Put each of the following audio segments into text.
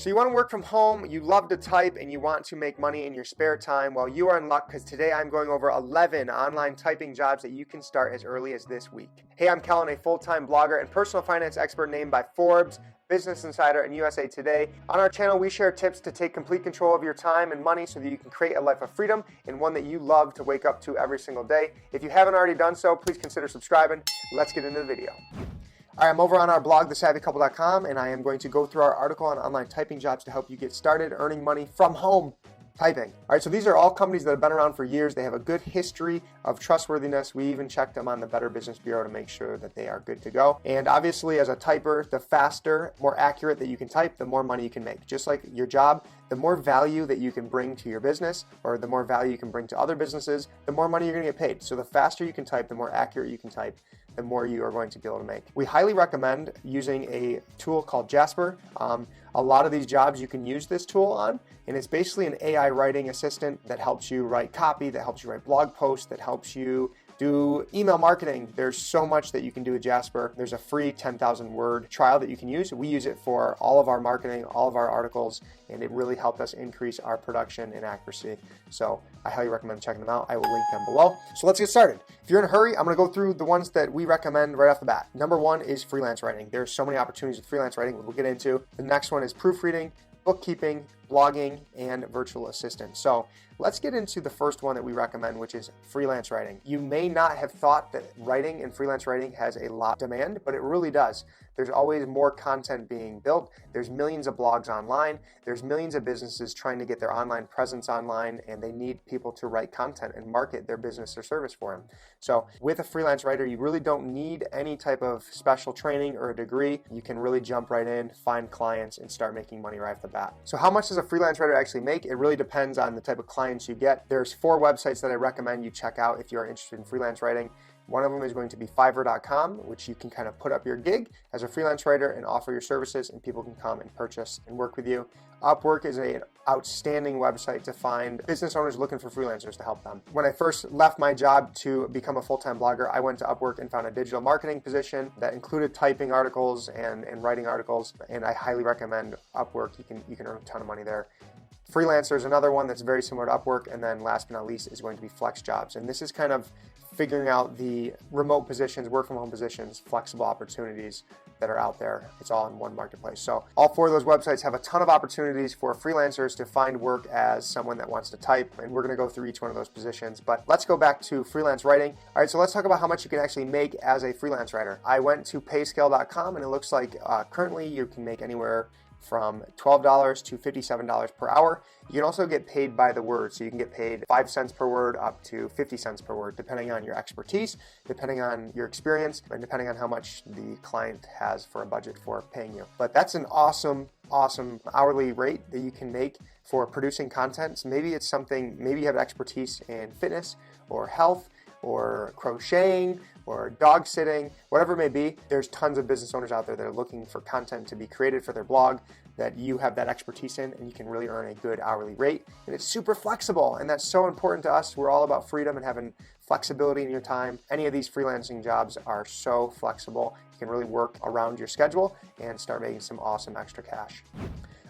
So you want to work from home, you love to type, and you want to make money in your spare time. Well, you are in luck because today I'm going over 11 online typing jobs that you can start as early as this week. Hey, I'm Kellen, a full-time blogger and personal finance expert named by Forbes, Business Insider, and USA Today. On our channel, we share tips to take complete control of your time and money so that you can create a life of freedom and one that you love to wake up to every single day. If you haven't already done so, please consider subscribing. Let's get into the video. All right, I'm over on our blog, thesavvycouple.com, and I am going to go through our article on online typing jobs to help you get started earning money from home typing. All right, so these are all companies that have been around for years. They have a good history of trustworthiness. We even checked them on the Better Business Bureau to make sure that they are good to go. And obviously, as a typer, the faster, more accurate that you can type, the more money you can make. Just like your job, the more value that you can bring to your business, or the more value you can bring to other businesses, the more money you're going to get paid. So the faster you can type, the more accurate you can type, the more you are going to be able to make. We highly recommend using a tool called Jasper. A lot of these jobs you can use this tool on, and it's basically an AI writing assistant that helps you write copy, that helps you write blog posts, that helps you do email marketing. There's so much that you can do with Jasper. There's a free 10,000 word trial that you can use. We use it for all of our marketing, all of our articles, and it really helped us increase our production and accuracy. So I highly recommend checking them out. I will link them below. So let's get started. If you're in a hurry, I'm going to go through the ones that we recommend right off the bat. Number one is freelance writing. There's so many opportunities with freelance writing we'll get into. The next one is proofreading, bookkeeping, blogging, and virtual assistant. So let's get into the first one that we recommend, which is freelance writing. You may not have thought that writing and freelance writing has a lot of demand, but it really does. There's always more content being built. There's millions of blogs online. There's millions of businesses trying to get their online presence online, and they need people to write content and market their business or service for them. So with a freelance writer, you really don't need any type of special training or a degree. You can really jump right in, find clients, and start making money right off the bat. So how much does a freelance writer actually make? It really depends on the type of clients you get. There's 4 websites that I recommend you check out if you're interested in freelance writing. One of them is going to be Fiverr.com, which you can kind of put up your gig as a freelance writer and offer your services, and people can come and purchase and work with you. Upwork is an outstanding website to find business owners looking for freelancers to help them. When I first left my job to become a full-time blogger, I went to Upwork and found a digital marketing position that included typing articles and writing articles, and I highly recommend Upwork. You can earn a ton of money there. Freelancer is another one that's very similar to Upwork, and then last but not least is going to be Flex Jobs, and this is kind of figuring out the remote positions, work from home positions, flexible opportunities that are out there. It's all in one marketplace. So all 4 of those websites have a ton of opportunities for freelancers to find work as someone that wants to type, and we're going to go through each one of those positions. But let's go back to freelance writing. All right, so let's talk about how much you can actually make as a freelance writer. I went to payscale.com, and it looks like currently you can make anywhere from $12 to $57 per hour. You can also get paid by the word, so you can get paid 5 cents per word up to 50 cents per word, depending on your expertise, depending on your experience, and depending on how much the client has for a budget for paying you. But that's an awesome hourly rate that you can make for producing content. So maybe it's something, maybe you have expertise in fitness or health or crocheting or dog sitting, whatever it may be. There's tons of business owners out there that are looking for content to be created for their blog that you have that expertise in, and you can really earn a good hourly rate. And it's super flexible, and that's so important to us. We're all about freedom and having flexibility in your time. Any of these freelancing jobs are so flexible. You can really work around your schedule and start making some awesome extra cash.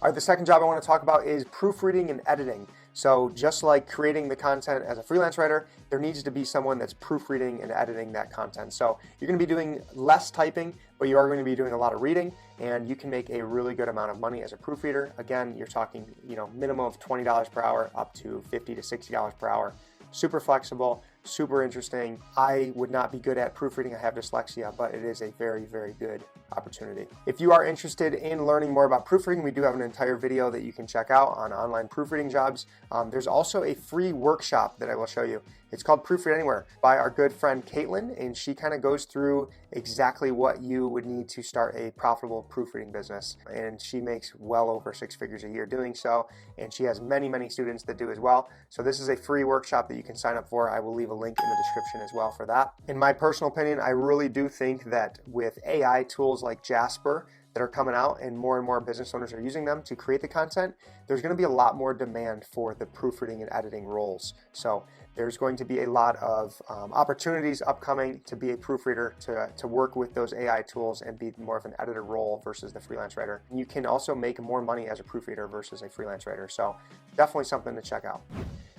All right, the second job I want to talk about is proofreading and editing. So just like creating the content as a freelance writer, there needs to be someone that's proofreading and editing that content. So you're going to be doing less typing, but you are going to be doing a lot of reading, and you can make a really good amount of money as a proofreader. Again, you're talking, minimum of $20 per hour up to $50 to $60 per hour. Super flexible, super interesting. I would not be good at proofreading. I have dyslexia, but it is a very, very good opportunity. If you are interested in learning more about proofreading, we do have an entire video that you can check out on online proofreading jobs. There's also a free workshop that I will show you. It's called Proofread Anywhere by our good friend Caitlin, and she kind of goes through exactly what you would need to start a profitable proofreading business. And she makes well over 6 figures a year doing so, and she has many, many students that do as well. So this is a free workshop that you can sign up for. I will leave a link in the description as well for that. In my personal opinion, I really do think that with AI tools like Jasper, that are coming out and more business owners are using them to create the content, there's going to be a lot more demand for the proofreading and editing roles. So there's going to be a lot of opportunities upcoming to be a proofreader, to work with those AI tools and be more of an editor role versus the freelance writer. And you can also make more money as a proofreader versus a freelance writer. So definitely something to check out.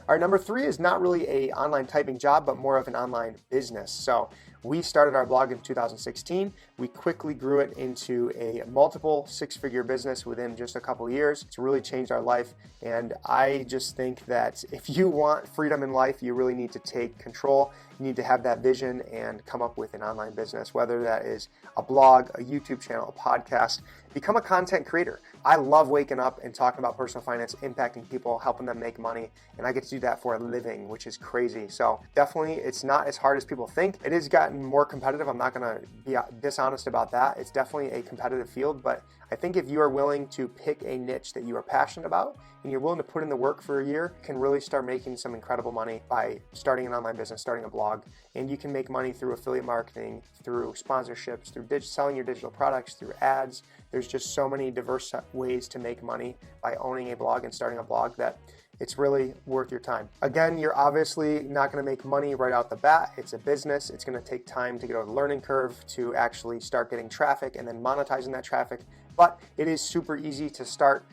All right, number 3 is not really an online typing job, but more of an online business. So we started our blog in 2016. We quickly grew it into a multiple 6-figure business within just a couple of years. It's really changed our life. And I just think that if you want freedom in life, you really need to take control. You need to have that vision and come up with an online business, whether that is a blog, a YouTube channel, a podcast. Become a content creator. I love waking up and talking about personal finance, impacting people, helping them make money, and I get to do that for a living, which is crazy. So definitely, it's not as hard as people think. It has gotten more competitive. I'm not going to be dishonest about that. It's definitely a competitive field, but I think if you are willing to pick a niche that you are passionate about and you're willing to put in the work for a year, you can really start making some incredible money by starting an online business, starting a blog. And you can make money through affiliate marketing, through sponsorships, through selling your digital products, through ads. There's just so many diverse ways to make money by owning a blog and starting a blog that it's really worth your time. Again, you're obviously not going to make money right out the bat. It's a business. It's going to take time to get over the learning curve to actually start getting traffic and then monetizing that traffic. But it is super easy to start.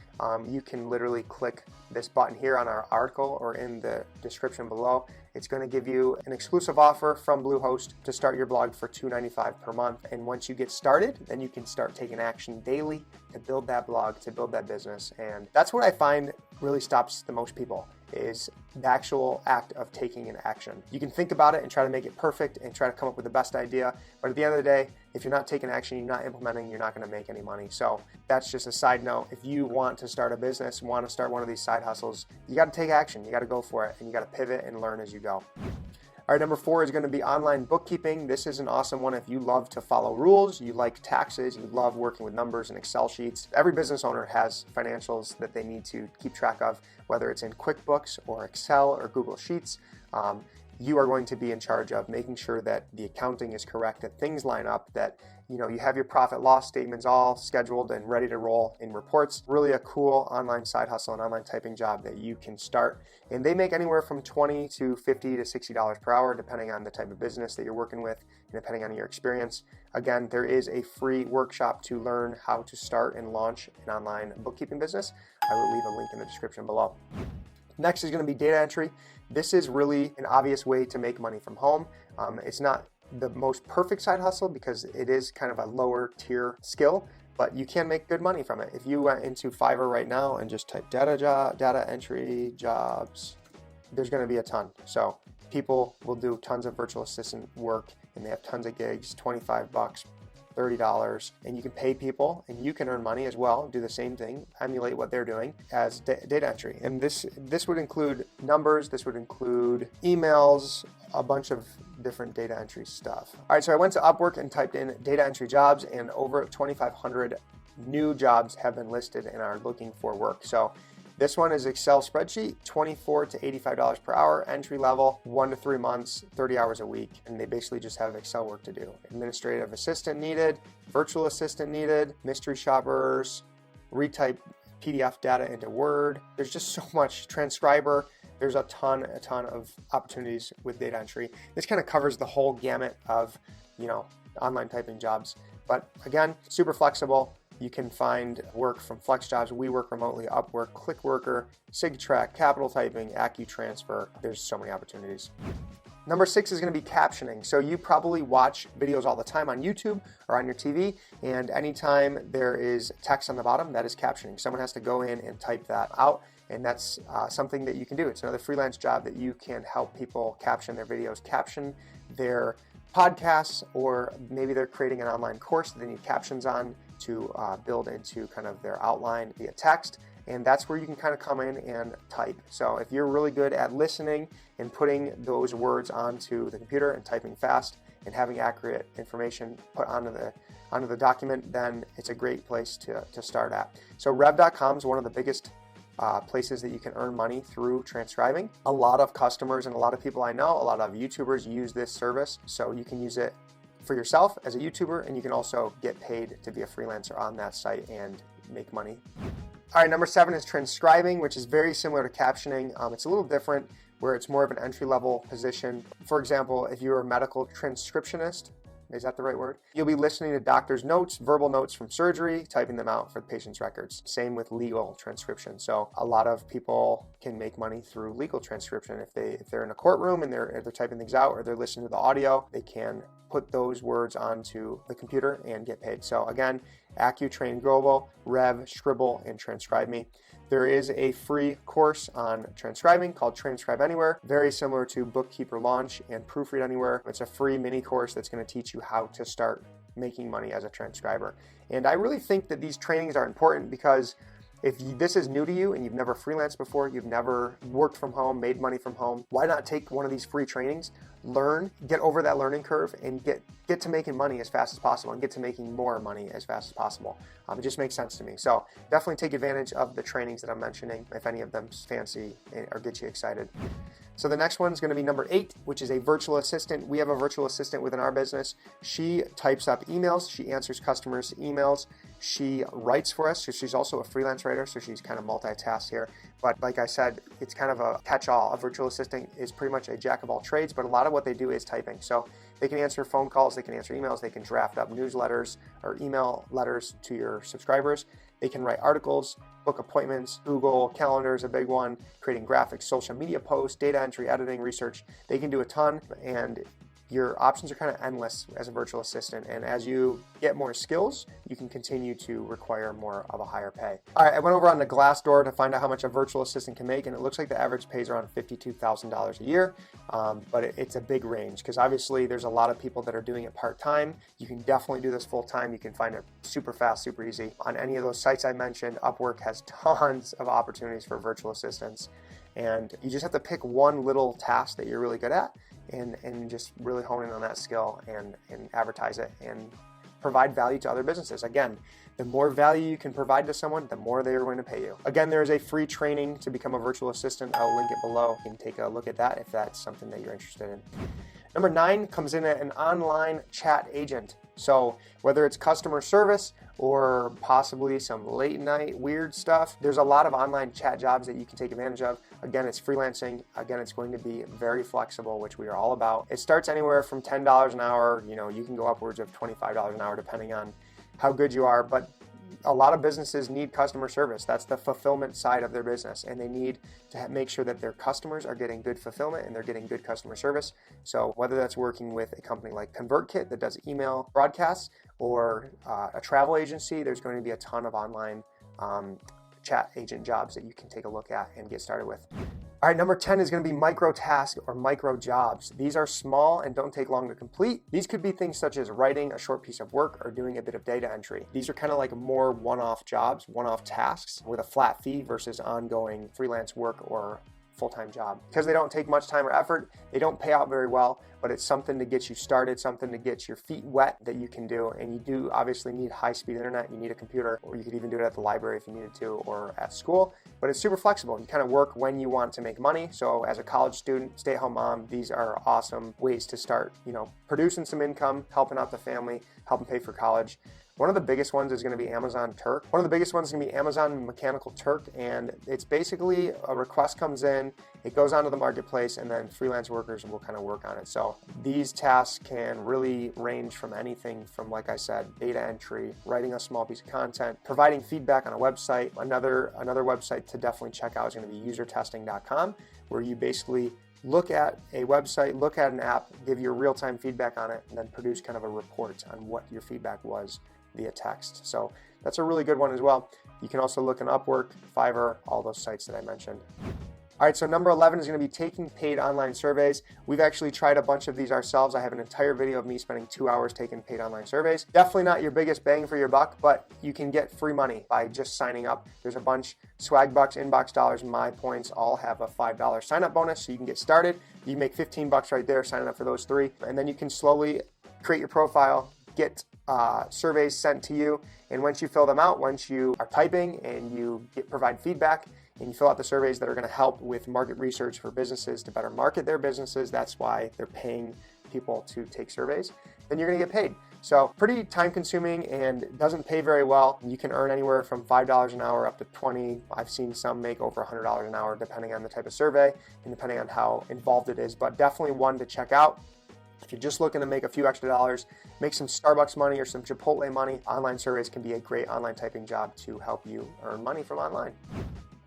You can literally click this button here on our article or in the description below. It's going to give you an exclusive offer from Bluehost to start your blog for $2.95 per month. And once you get started, then you can start taking action daily to build that blog, to build that business. And that's what I find really stops the most people, is the actual act of taking an action. You can think about it and try to make it perfect and try to come up with the best idea. But at the end of the day, if you're not taking action, you're not implementing, you're not going to make any money. So that's just a side note. If you want to start a business, want to start one of these side hustles, you got to take action. You got to go for it, and you got to pivot and learn as you go. All right, number 4 is going to be online bookkeeping. This is an awesome one if you love to follow rules, you like taxes, you love working with numbers and Excel sheets. Every business owner has financials that they need to keep track of, whether it's in QuickBooks or Excel or Google Sheets. You are going to be in charge of making sure that the accounting is correct, that things line up, that you have your profit loss statements all scheduled and ready to roll in reports. Really a cool online side hustle and online typing job that you can start. And they make anywhere from $20 to $50 to $60 per hour, depending on the type of business that you're working with and depending on your experience. Again, there is a free workshop to learn how to start and launch an online bookkeeping business. I will leave a link in the description below. Next is going to be data entry. This is really an obvious way to make money from home. It's not the most perfect side hustle because it is kind of a lower tier skill, but you can make good money from it. If you went into Fiverr right now and just type data entry jobs, there's going to be a ton. So people will do tons of virtual assistant work and they have tons of gigs, $25, $30, and you can pay people and you can earn money as well, do the same thing, emulate what they're doing as data entry. And this would include numbers, this would include emails, a bunch of different data entry stuff. All right, so I went to Upwork and typed in data entry jobs, and over 2,500 new jobs have been listed and are looking for work. So this one is Excel spreadsheet, $24 to $85 per hour, entry level, 1 to 3 months, 30 hours a week. And they basically just have Excel work to do. Administrative assistant needed, virtual assistant needed, mystery shoppers, retype PDF data into Word. There's just so much. Transcriber. There's a ton of opportunities with data entry. This kind of covers the whole gamut of, online typing jobs. But again, super flexible. You can find work from Flex Jobs, We Work Remotely, Upwork, ClickWorker, SigTrack, Capital Typing, AccuTransfer. There's so many opportunities. Number 6 is going to be captioning. So you probably watch videos all the time on YouTube or on your TV, and anytime there is text on the bottom, that is captioning. Someone has to go in and type that out, and that's something that you can do. It's another freelance job that you can help people caption their videos, caption their podcasts, or maybe they're creating an online course that they need captions on to build into kind of their outline via text. And that's where you can kind of come in and type. So if you're really good at listening and putting those words onto the computer and typing fast and having accurate information put onto the document, then it's a great place to start at. So rev.com is one of the biggest places that you can earn money through transcribing. A lot of customers and a lot of people I know, a lot of YouTubers use this service. So you can use it for yourself as a YouTuber, and you can also get paid to be a freelancer on that site and make money. All right, number 7 is transcribing, which is very similar to captioning. It's a little different where it's more of an entry-level position. For example, if you're a medical transcriptionist, is that the right word? You'll be listening to doctors' notes, verbal notes from surgery, typing them out for the patient's records. Same with legal transcription. So a lot of people can make money through legal transcription. If they're in a courtroom and they're typing things out or they're listening to the audio, they can put those words onto the computer and get paid. So again, AccuTrain Global, Rev, Scribble, and Transcribe Me. There is a free course on transcribing called Transcribe Anywhere, very similar to Bookkeeper Launch and Proofread Anywhere. It's a free mini course that's going to teach you how to start making money as a transcriber. And I really think that these trainings are important because if this is new to you and you've never freelanced before, you've never worked from home, made money from home, why not take one of these free trainings, learn, get over that learning curve, and get to making money as fast as possible and get to making more money as fast as possible. It just makes sense to me. So definitely take advantage of the trainings that I'm mentioning if any of them fancy or get you excited. So the next one is going to be number 8, which is a virtual assistant. We have a virtual assistant within our business. She types up emails. She answers customers' emails. She writes for us. So she's also a freelance writer, so she's kind of multitasked here. But like I said, it's kind of a catch-all. A virtual assistant is pretty much a jack of all trades, but a lot of what they do is typing. So they can answer phone calls, they can answer emails, they can draft up newsletters or email letters to your subscribers. They can write articles, book appointments, Google Calendar is a big one, creating graphics, social media posts, data entry, editing, research. They can do a ton, and your options are kind of endless as a virtual assistant. And as you get more skills, you can continue to require more of a higher pay. All right, I went over on the Glassdoor to find out how much a virtual assistant can make, and it looks like the average pays around $52,000 a year. But it's a big range because obviously there's a lot of people that are doing it part-time. You can definitely do this full-time. You can find it super fast, super easy. On any of those sites I mentioned, Upwork has tons of opportunities for virtual assistants. And you just have to pick one little task that you're really good at and just really hone in on that skill and advertise it and provide value to other businesses. Again, the more value you can provide to someone, the more they are going to pay you. Again, there is a free training to become a virtual assistant. I'll link it below. You can take a look at that if that's something that you're interested in. Number 9 comes in at an online chat agent. So whether it's customer service or possibly some late night weird stuff, there's a lot of online chat jobs that you can take advantage of. Again, it's freelancing. Again, it's going to be very flexible, which we are all about. It starts anywhere from $10 an hour. You can go upwards of $25 an hour depending on how good you are. But a lot of businesses need customer service. That's the fulfillment side of their business, and they need to make sure that their customers are getting good fulfillment and they're getting good customer service. So whether that's working with a company like ConvertKit that does email broadcasts or a travel agency, there's going to be a ton of online chat agent jobs that you can take a look at and get started with. All right, number 10 is going to be micro tasks or micro jobs. These are small and don't take long to complete. These could be things such as writing a short piece of work or doing a bit of data entry. These are kind of like more one-off jobs, one-off tasks with a flat fee versus ongoing freelance work or full-time job. Because they don't take much time or effort, they don't pay out very well, but it's something to get you started, something to get your feet wet that you can do. And you do obviously need high-speed internet, you need a computer, or you could even do it at the library if you needed to, or at school. But it's super flexible. You kind of work when you want to make money. So as a college student, stay-at-home mom, these are awesome ways to start, producing some income, helping out the family, helping pay for college. One of the biggest ones is going to be Amazon Turk. One of the biggest ones is going to be Amazon Mechanical Turk, and it's basically a request comes in, it goes onto the marketplace, and then freelance workers will kind of work on it. So these tasks can really range from anything from, like I said, data entry, writing a small piece of content, providing feedback on a website. Another website to definitely check out is going to be usertesting.com, where you basically look at a website, look at an app, give your real-time feedback on it, and then produce kind of a report on what your feedback was via text. So that's a really good one as well. You can also look in Upwork, Fiverr, all those sites that I mentioned. All right, so number 11 is going to be taking paid online surveys. We've actually tried a bunch of these ourselves. I have an entire video of me spending 2 hours taking paid online surveys. Definitely not your biggest bang for your buck, but you can get free money by just signing up. There's a bunch, Swag Bucks, Inbox Dollars, My Points, all have a $5 sign-up bonus, so you can get started. You can make 15 bucks right there signing up for those 3, and then you can slowly create your profile, get surveys sent to you, and once you fill them out, once you are typing and you provide feedback and you fill out the surveys that are going to help with market research for businesses to better market their businesses, that's why they're paying people to take surveys. then you're gonna get paid. So pretty time consuming and doesn't pay very well. You can earn anywhere from $5 an hour up to $20. I've seen some make over $100 an hour depending on the type of survey and depending on how involved it is, but definitely one to check out. If you're just looking to make a few extra dollars, make some Starbucks money or some Chipotle money, online surveys can be a great online typing job to help you earn money from online.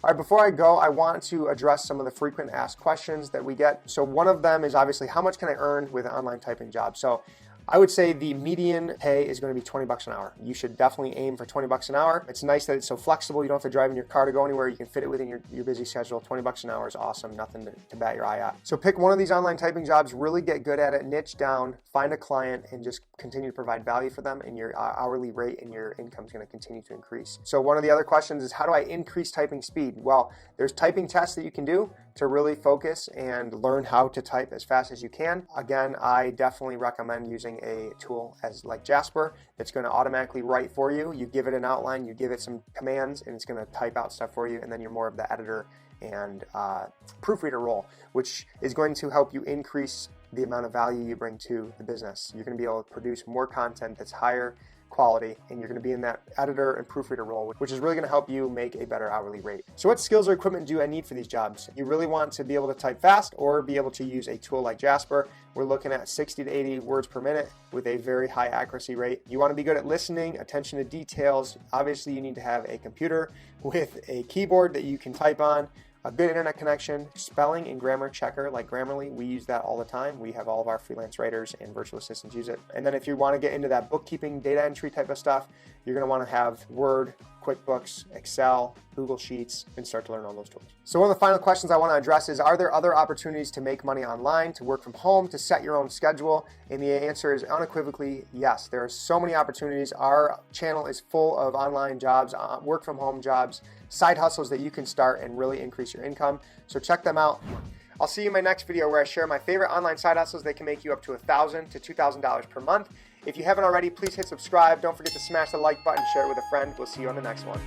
All right, before I go, I want to address some of the frequent asked questions that we get. So one of them is obviously, how much can I earn with an online typing job? So I would say the median pay is going to be $20 an hour. You should definitely aim for $20 an hour. It's nice that it's so flexible. You don't have to drive in your car to go anywhere. You can fit it within your busy schedule. $20 an hour is awesome. Nothing to bat your eye at. So pick one of these online typing jobs, really get good at it, niche down, find a client, and just continue to provide value for them, and your hourly rate and your income is going to continue to increase. So one of the other questions is, how do I increase typing speed? Well, there's typing tests that you can do to really focus and learn how to type as fast as you can. Again, I definitely recommend using a tool like Jasper that's going to automatically write for you. You give it an outline, you give it some commands, and it's going to type out stuff for you, and then you're more of the editor and proofreader role, which is going to help you increase the amount of value you bring to the business. You're going to be able to produce more content that's higher quality, and you're going to be in that editor and proofreader role, which is really going to help you make a better hourly rate. So what skills or equipment do I need for these jobs? You really want to be able to type fast or be able to use a tool like Jasper. We're looking at 60 to 80 words per minute with a very high accuracy rate. You want to be good at listening, attention to details. Obviously, you need to have a computer with a keyboard that you can type on, a good internet connection, spelling and grammar checker like Grammarly. We use that all the time. We have all of our freelance writers and virtual assistants use it. And then if you want to get into that bookkeeping, data entry type of stuff, you're going to want to have Word, QuickBooks, Excel, Google Sheets, and start to learn all those tools. So one of the final questions I want to address is, are there other opportunities to make money online, to work from home, to set your own schedule? And the answer is unequivocally yes. There are so many opportunities. Our channel is full of online jobs, work from home jobs, side hustles that you can start and really increase your income. So check them out. I'll see you in my next video where I share my favorite online side hustles that can make you up to $1,000 to $2,000 per month. If you haven't already, please hit subscribe. Don't forget to smash the like button, share it with a friend. We'll see you on the next one.